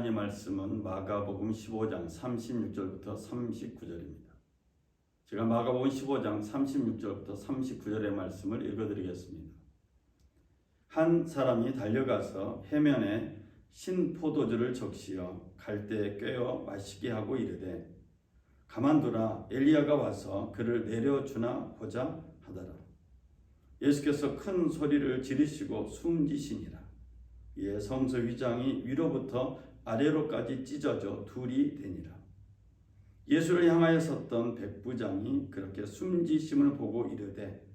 하나님 말씀은 마가복음 15장 36절부터 39절입니다. 제가 마가복음 15장 36절부터 39절의 말씀을 읽어드리겠습니다. 한 사람이 달려가서 해면에 신 포도주를 적시어 갈대에 꿰어 마시게 하고 이르되 가만두라, 엘리야가 와서 그를 내려주나 보자 하더라. 예수께서 큰 소리를 지르시고 숨지시니라. 이에 성소 위장이 위로부터 아래로까지 찢어져 둘이 되니라. 예수를 향하여 섰던 백부장이 그렇게 숨지심을 보고 이르되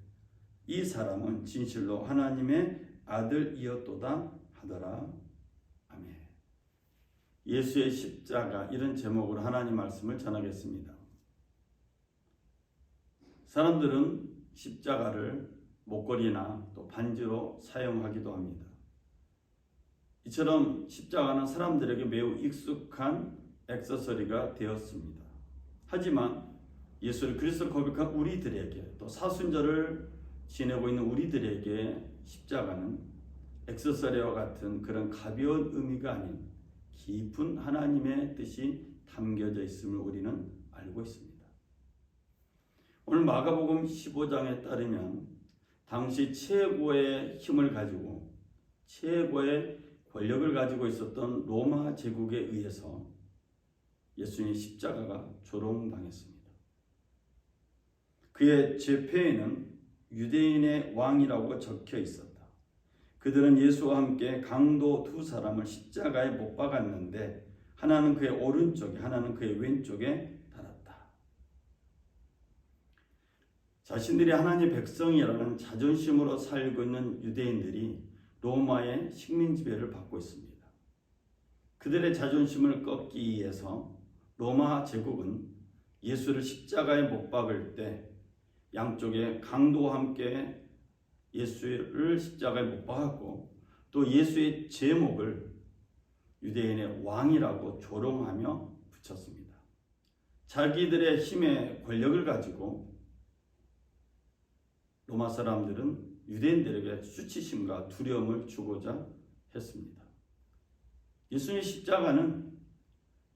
이 사람은 진실로 하나님의 아들이었도다 하더라. 아멘. 예수의 십자가, 이런 제목으로 하나님 말씀을 전하겠습니다. 사람들은 십자가를 목걸이나 또 반지로 사용하기도 합니다. 이처럼 십자가는 사람들에게 매우 익숙한 액세서리가 되었습니다. 하지만 예수를 그리스도로 고백한 우리들에게, 또 사순절을 지내고 있는 우리들에게 십자가는 액세서리와 같은 그런 가벼운 의미가 아닌 깊은 하나님의 뜻이 담겨져 있음을 우리는 알고 있습니다. 오늘 마가복음 15장에 따르면 당시 최고의 힘을 가지고 최고의 권력을 가지고 있었던 로마 제국에 의해서 예수님의 십자가가 조롱당했습니다. 그의 제패에는 유대인의 왕이라고 적혀 있었다. 그들은 예수와 함께 강도 두 사람을 십자가에 못 박았는데 하나는 그의 오른쪽에, 하나는 그의 왼쪽에 달았다. 자신들이 하나님의 백성이라는 자존심으로 살고 있는 유대인들이 로마의 식민 지배를 받고 있습니다. 그들의 자존심을 꺾기 위해서 로마 제국은 예수를 십자가에 못 박을 때 양쪽에 강도와 함께 예수를 십자가에 못 박았고, 또 예수의 제목을 유대인의 왕이라고 조롱하며 붙였습니다. 자기들의 힘의 권력을 가지고 로마 사람들은 유대인들에게 수치심과 두려움을 주고자 했습니다. 예수님의 십자가는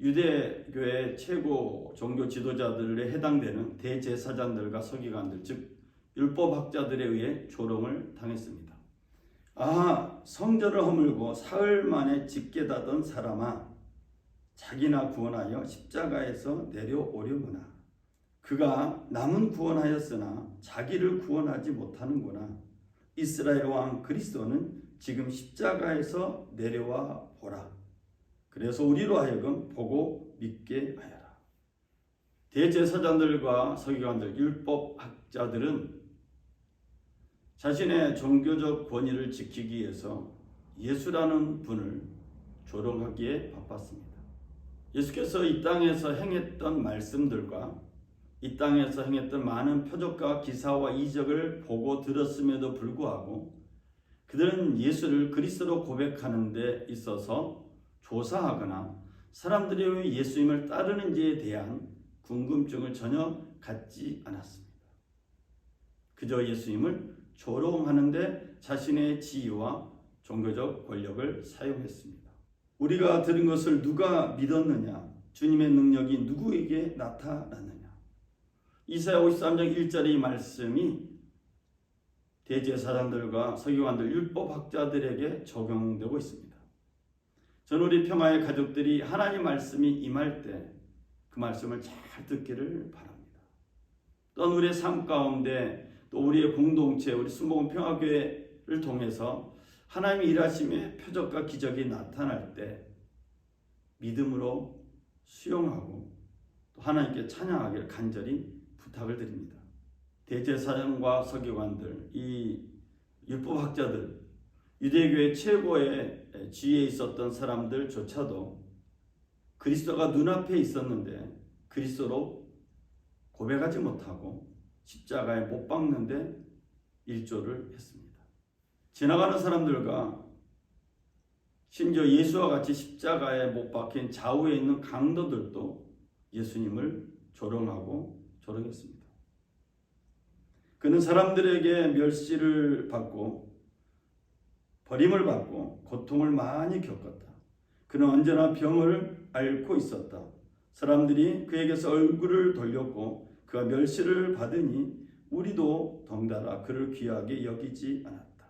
유대교의 최고 종교 지도자들에 해당되는 대제사장들과 서기관들, 즉 율법학자들에 의해 조롱을 당했습니다. 아, 성전을 허물고 사흘 만에 집게다던 사람아, 자기나 구원하여 십자가에서 내려오려무나. 그가 남은 구원하였으나 자기를 구원하지 못하는구나. 이스라엘 왕 그리스도는 지금 십자가에서 내려와 보라. 그래서 우리로 하여금 보고 믿게 하여라. 대제사장들과 서기관들, 율법학자들은 자신의 종교적 권위를 지키기 위해서 예수라는 분을 조롱하기에 바빴습니다. 예수께서 이 땅에서 행했던 말씀들과 이 땅에서 행했던 많은 표적과 기사와 이적을 보고 들었음에도 불구하고 그들은 예수를 그리스도로 고백하는 데 있어서 조사하거나 사람들이 왜 예수님을 따르는지에 대한 궁금증을 전혀 갖지 않았습니다. 그저 예수님을 조롱하는 데 자신의 지위와 종교적 권력을 사용했습니다. 우리가 들은 것을 누가 믿었느냐? 주님의 능력이 누구에게 나타났느냐? 이사야 53장 1절의 이 말씀이 대제사장들과 서기관들, 율법학자들에게 적용되고 있습니다. 저는 우리 평화의 가족들이 하나님 말씀이 임할 때 그 말씀을 잘 듣기를 바랍니다. 또한 우리의 삶 가운데, 또 우리의 공동체, 우리 순복음 평화교회를 통해서 하나님의 일하심의 표적과 기적이 나타날 때 믿음으로 수용하고 또 하나님께 찬양하기를 간절히 부탁을 드립니다. 대제사장과 서기관들, 이 율법학자들, 유대교의 최고의 지위에 있었던 사람들조차도 그리스도가 눈앞에 있었는데 그리스도로 고백하지 못하고 십자가에 못 박는데 일조를 했습니다. 지나가는 사람들과 심지어 예수와 같이 십자가에 못 박힌 좌우에 있는 강도들도 예수님을 조롱하고 조롱했습니다. 그는 사람들에게 멸시를 받고 버림을 받고 고통을 많이 겪었다. 그는 언제나 병을 앓고 있었다. 사람들이 그에게서 얼굴을 돌렸고 그가 멸시를 받으니 우리도 덩달아 그를 귀하게 여기지 않았다.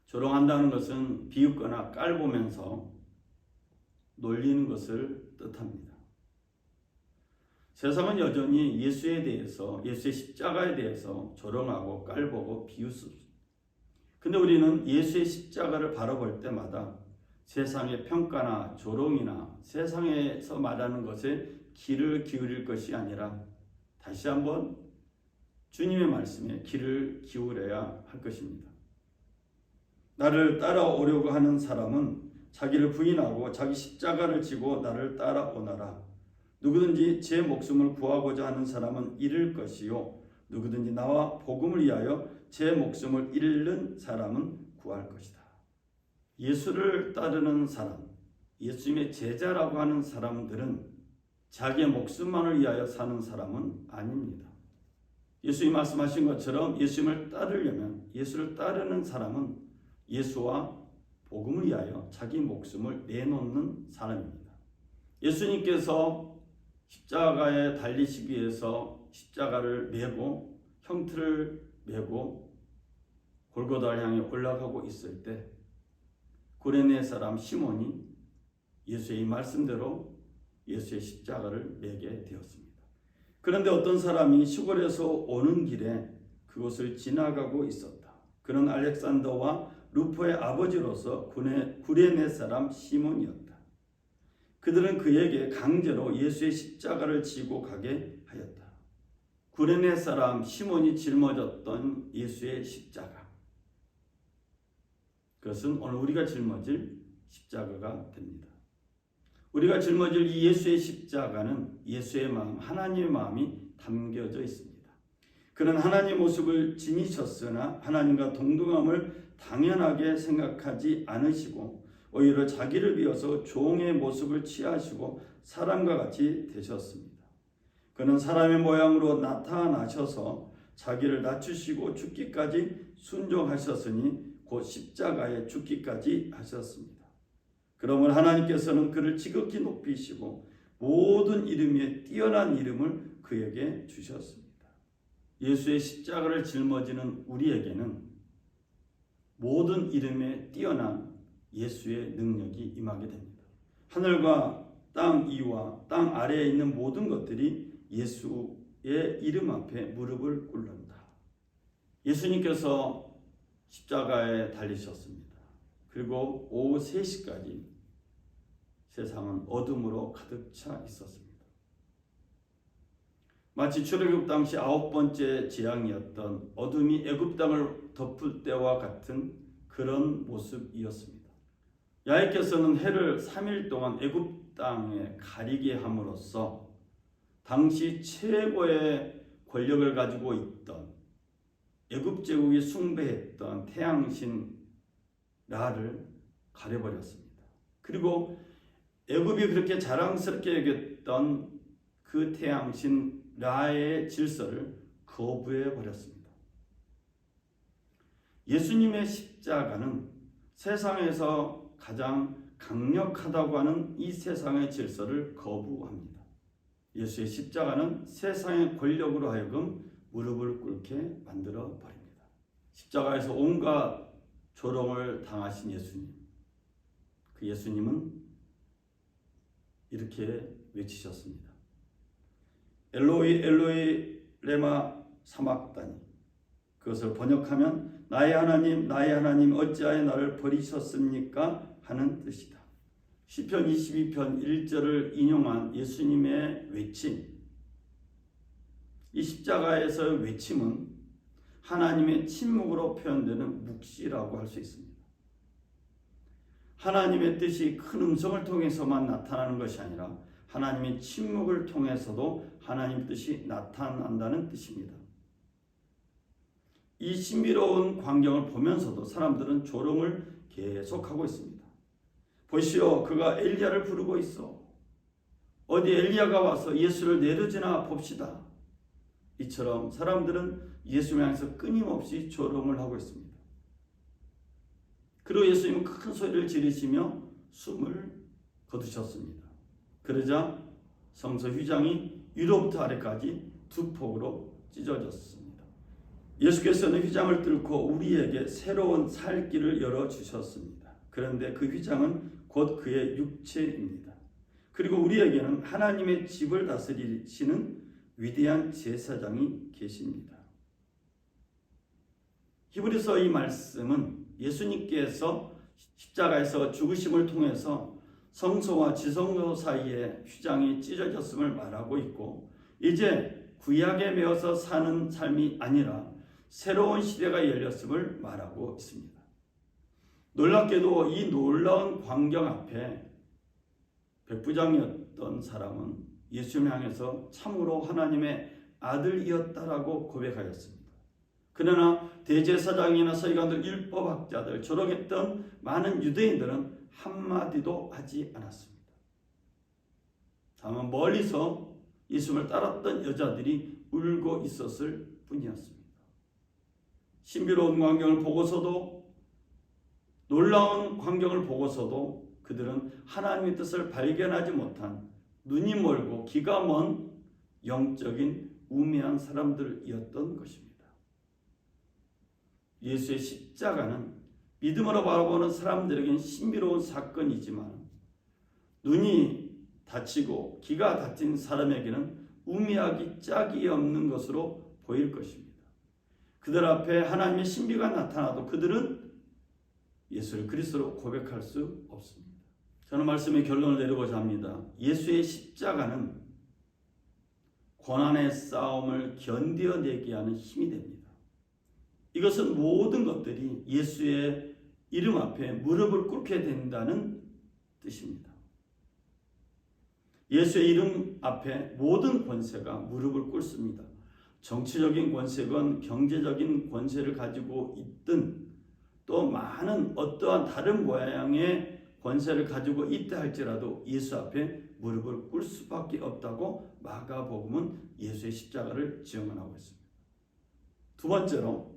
조롱한다는 것은 비웃거나 깔보면서 놀리는 것을 뜻합니다. 세상은 여전히 예수에 대해서, 예수의 십자가에 대해서 조롱하고 깔보고 비웃습니다. 근데 우리는 예수의 십자가를 바라볼 때마다 세상의 평가나 조롱이나 세상에서 말하는 것에 귀를 기울일 것이 아니라 다시 한번 주님의 말씀에 귀를 기울여야 할 것입니다. 나를 따라오려고 하는 사람은 자기를 부인하고 자기 십자가를 지고 나를 따라오너라. 누구든지 제 목숨을 구하고자 하는 사람은 잃을 것이요 누구든지 나와 복음을 위하여 제 목숨을 잃는 사람은 구할 것이다. 예수를 따르는 사람, 예수님의 제자라고 하는 사람들은 자기의 목숨만을 위하여 사는 사람은 아닙니다. 예수님이 말씀하신 것처럼 예수님을 따르려면, 예수를 따르는 사람은 예수와 복음을 위하여 자기 목숨을 내놓는 사람입니다. 예수님께서 십자가에 달리시기 위해서 십자가를 메고 형틀을 메고 골고다를 향해 올라가고 있을 때 구레네 사람 시몬이 예수의 말씀대로 예수의 십자가를 메게 되었습니다. 그런데 어떤 사람이 시골에서 오는 길에 그곳을 지나가고 있었다. 그는 알렉산더와 루포의 아버지로서 구레네 사람 시몬이었다. 그들은 그에게 강제로 예수의 십자가를 지고 가게 하였다. 구레네 사람 시몬이 짊어졌던 예수의 십자가, 그것은 오늘 우리가 짊어질 십자가가 됩니다. 우리가 짊어질 이 예수의 십자가는 예수의 마음, 하나님의 마음이 담겨져 있습니다. 그는 하나님의 모습을 지니셨으나 하나님과 동등함을 당연하게 생각하지 않으시고 오히려 자기를 비워서 종의 모습을 취하시고 사람과 같이 되셨습니다. 그는 사람의 모양으로 나타나셔서 자기를 낮추시고 죽기까지 순종하셨으니 곧 십자가에 죽기까지 하셨습니다. 그러므로 하나님께서는 그를 지극히 높이시고 모든 이름 위에 뛰어난 이름을 그에게 주셨습니다. 예수의 십자가를 짊어지는 우리에게는 모든 이름에 뛰어난 예수의 능력이 임하게 됩니다. 하늘과 땅 위와 땅 아래에 있는 모든 것들이 예수의 이름 앞에 무릎을 꿇는다. 예수님께서 십자가에 달리셨습니다. 그리고 오후 3시까지 세상은 어둠으로 가득 차 있었습니다. 마치 출애굽 당시 9번째 재앙이었던 어둠이 애굽 땅을 덮을 때와 같은 그런 모습이었습니다. 야훼께서는 해를 3일 동안 애굽 땅에 가리게 함으로써 당시 최고의 권력을 가지고 있던 애굽 제국이 숭배했던 태양신 라를 가려버렸습니다. 그리고 애굽이 그렇게 자랑스럽게 여겼던 그 태양신 라의 질서를 거부해 버렸습니다. 예수님의 십자가는 세상에서 가장 강력하다고 하는 이 세상의 질서를 거부합니다. 예수의 십자가는 세상의 권력으로 하여금 무릎을 꿇게 만들어 버립니다. 십자가에서 온갖 조롱을 당하신 예수님, 그 예수님은 이렇게 외치셨습니다. 엘로이 엘로이 레마 사막다니. 그것을 번역하면 나의 하나님 어찌하여 나를 버리셨습니까? 하는 뜻이다. 시편 22편 1절을 인용한 예수님의 외침, 이 십자가에서의 외침은 하나님의 침묵으로 표현되는 묵시라고 할 수 있습니다. 하나님의 뜻이 큰 음성을 통해서만 나타나는 것이 아니라 하나님의 침묵을 통해서도 하나님의 뜻이 나타난다는 뜻입니다. 이 신비로운 광경을 보면서도 사람들은 조롱을 계속하고 있습니다. 보시오, 그가 엘리야를 부르고 있어. 어디 엘리야가 와서 예수를 내려주나 봅시다. 이처럼 사람들은 예수를 향해서 끊임없이 조롱을 하고 있습니다. 그리고 예수님은 큰 소리를 지르시며 숨을 거두셨습니다. 그러자 성서 휘장이 위로부터 아래까지 두 폭으로 찢어졌습니다. 예수께서는 휘장을 뚫고 우리에게 새로운 살 길을 열어주셨습니다. 그런데 그 휘장은 곧 그의 육체입니다. 그리고 우리에게는 하나님의 집을 다스리시는 위대한 제사장이 계십니다. 히브리서 이 말씀은 예수님께서 십자가에서 죽으심을 통해서 성소와 지성소 사이에 휘장이 찢어졌음을 말하고 있고, 이제 구약에 매어서 사는 삶이 아니라 새로운 시대가 열렸음을 말하고 있습니다. 놀랍게도 이 놀라운 광경 앞에 백부장이었던 사람은 예수님을 향해서 참으로 하나님의 아들이었다라고 고백하였습니다. 그러나 대제사장이나 서기관들, 율법학자들, 조롱했던 많은 유대인들은 한마디도 하지 않았습니다. 다만 멀리서 예수님을 따랐던 여자들이 울고 있었을 뿐이었습니다. 신비로운 광경을 보고서도, 놀라운 광경을 보고서도 그들은 하나님의 뜻을 발견하지 못한, 눈이 멀고 귀가 먼 영적인 우매한 사람들이었던 것입니다. 예수의 십자가는 믿음으로 바라보는 사람들에겐 신비로운 사건이지만, 눈이 다치고 귀가 닫힌 사람에게는 우매하기 짝이 없는 것으로 보일 것입니다. 그들 앞에 하나님의 신비가 나타나도 그들은 예수를 그리스도로 고백할 수 없습니다. 저는 말씀의 결론을 내리고자 합니다. 예수의 십자가는 고난의 싸움을 견뎌내게 하는 힘이 됩니다. 이것은 모든 것들이 예수의 이름 앞에 무릎을 꿇게 된다는 뜻입니다. 예수의 이름 앞에 모든 권세가 무릎을 꿇습니다. 정치적인 권세건 경제적인 권세를 가지고 있든 또 많은 어떠한 다른 모양의 권세를 가지고 있다 할지라도 예수 앞에 무릎을 꿇을 수밖에 없다고 마가복음은 예수의 십자가를 증언하고 있습니다. 두 번째로,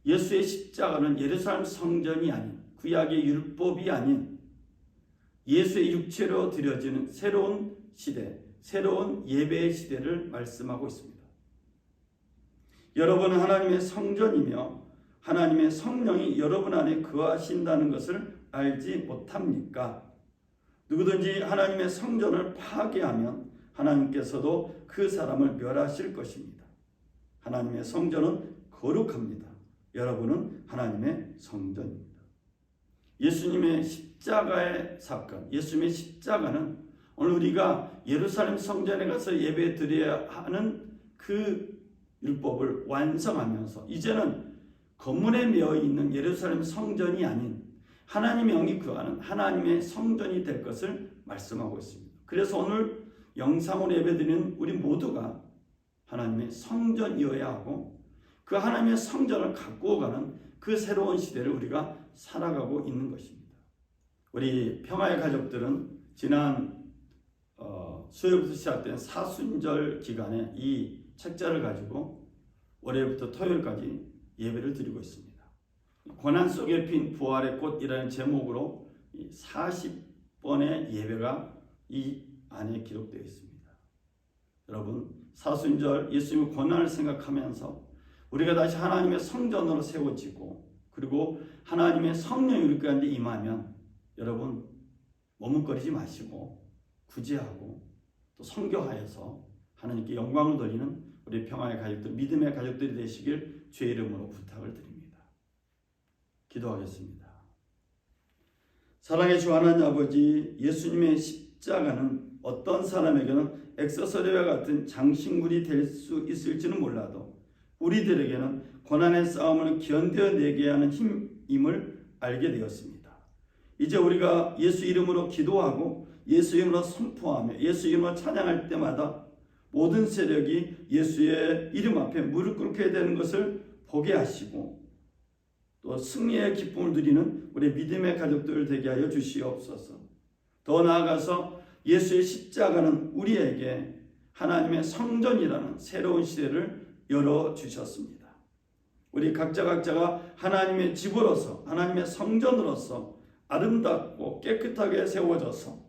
예수의 십자가는 예루살렘 성전이 아닌, 구약의 율법이 아닌 예수의 육체로 드려지는 새로운 시대, 새로운 예배의 시대를 말씀하고 있습니다. 여러분은 하나님의 성전이며 하나님의 성령이 여러분 안에 거하신다는 것을 알지 못합니까? 누구든지 하나님의 성전을 파괴하면 하나님께서도 그 사람을 멸하실 것입니다. 하나님의 성전은 거룩합니다. 여러분은 하나님의 성전입니다. 예수님의 십자가의 사건, 예수님의 십자가는 오늘 우리가 예루살렘 성전에 가서 예배 드려야 하는 그 율법을 완성하면서 이제는 건물에 메어 있는 예루살렘 성전이 아닌 하나님의 영이 거하는 하나님의 성전이 될 것을 말씀하고 있습니다. 그래서 오늘 영상으로 예배드리는 우리 모두가 하나님의 성전이어야 하고, 그 하나님의 성전을 갖고 가는 그 새로운 시대를 우리가 살아가고 있는 것입니다. 우리 평화의 가족들은 지난 수요일부터 시작된 사순절 기간에 이 책자를 가지고 월요일부터 토요일까지 예배를 드리고 있습니다. 고난 속에 핀 부활의 꽃이라는 제목으로 40번의 예배가 이 안에 기록되어 있습니다. 여러분, 사순절 예수님의 고난을 생각하면서 우리가 다시 하나님의 성전으로 세워지고, 그리고 하나님의 성령이 우리 가운데 임하면 여러분 머뭇거리지 마시고 구제하고 또 선교하여서 하나님께 영광을 돌리는 우리 평화의 가족들, 믿음의 가족들이 되시길 주의 이름으로 부탁을 드립니다. 기도하겠습니다. 사랑의 주 하나님 아버지, 예수님의 십자가는 어떤 사람에게는 액세서리와 같은 장식물이 될 수 있을지는 몰라도 우리들에게는 고난의 싸움을 견뎌내게 하는 힘임을 알게 되었습니다. 이제 우리가 예수 이름으로 기도하고 예수 이름으로 선포하며 예수 이름으로 찬양할 때마다 모든 세력이 예수의 이름 앞에 무릎 꿇게 되는 것을 보게 하시고, 또 승리의 기쁨을 누리는 우리 믿음의 가족들 되게 하여 주시옵소서. 더 나아가서 예수의 십자가는 우리에게 하나님의 성전이라는 새로운 시대를 열어주셨습니다. 우리 각자가 하나님의 집으로서, 하나님의 성전으로서 아름답고 깨끗하게 세워져서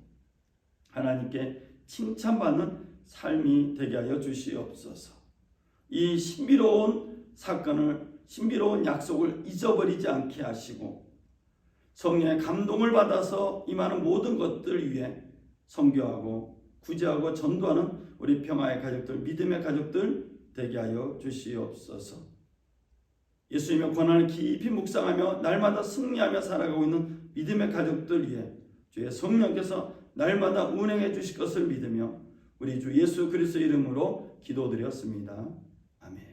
하나님께 칭찬받는 삶이 되게 하여 주시옵소서. 이 신비로운 사건을, 신비로운 약속을 잊어버리지 않게 하시고 성령의 감동을 받아서 임하는 모든 것들 위해 선교하고 구제하고 전도하는 우리 평화의 가족들, 믿음의 가족들 되게 하여 주시옵소서. 예수님의 권한을 깊이 묵상하며 날마다 승리하며 살아가고 있는 믿음의 가족들 위해 주의 성령께서 날마다 운행해 주실 것을 믿으며 우리 주 예수 그리스도의 이름으로 기도드렸습니다. 아멘.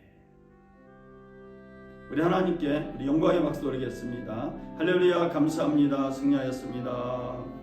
우리 하나님께 우리 영광의 박수 드리겠습니다. 할렐루야. 감사합니다. 승리하였습니다.